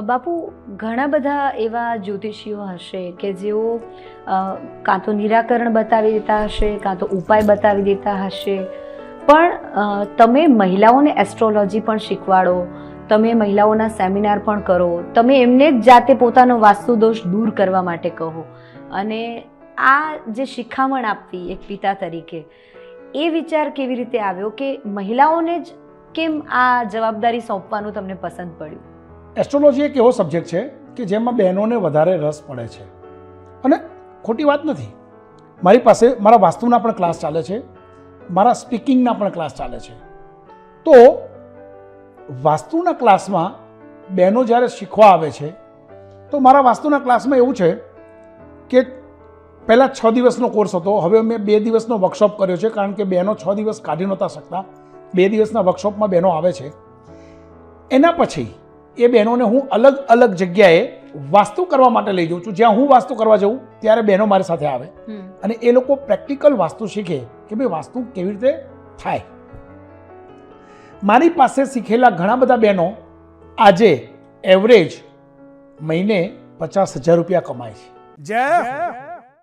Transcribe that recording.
બાપુ, ઘણા બધા એવા જ્યોતિષીઓ હશે કે જેઓ કાં તો નિરાકરણ બતાવી દેતા હશે, કાં તો ઉપાય બતાવી દેતા હશે, પણ તમે મહિલાઓને એસ્ટ્રોલોજી પણ શીખવાડો, તમે મહિલાઓના સેમિનાર પણ કરો, તમે એમને જ જાતે પોતાનો વાસ્તુ દોષ દૂર કરવા માટે કહો, અને આ જે શિખામણ આપવી એક પિતા તરીકે, એ વિચાર કેવી રીતે આવ્યો કે મહિલાઓને જ કેમ આ જવાબદારી સોંપવાનું તમને પસંદ પડ્યું? એસ્ટ્રોલોજી એક એવો સબ્જેક્ટ છે કે જેમાં બહેનોને વધારે રસ પડે છે, અને ખોટી વાત નથી. મારી પાસે મારા વાસ્તુના પણ ક્લાસ ચાલે છે, મારા સ્પીકિંગના પણ ક્લાસ ચાલે છે. તો વાસ્તુના ક્લાસમાં બહેનો જ્યારે શીખવા આવે છે તો મારા વાસ્તુના ક્લાસમાં એવું છે કે પહેલાં 6 દિવસનો કોર્સ હતો, હવે મેં 2 દિવસનો વર્કશોપ કર્યો છે, કારણ કે બહેનો 6 દિવસ કાઢી નહોતા શકતા. 2 દિવસના વર્કશોપમાં બહેનો આવે છે. એના પછી એ બહેનોને હું અલગ અલગ જગ્યાએ વાસ્તુ કરવા માટે લઈ જાઉં છું. જ્યાં હું વાસ્તુ કરવા જાઉં ત્યારે બહેનો મારી સાથે આવે અને એ લોકો પ્રેક્ટિકલ વાસ્તુ શીખે કે ભાઈ વાસ્તુ કેવી રીતે થાય. મારી પાસે શીખેલા ઘણા બધા બહેનો આજે એવરેજ મહિને 50,000 રૂપિયા કમાય છે. જય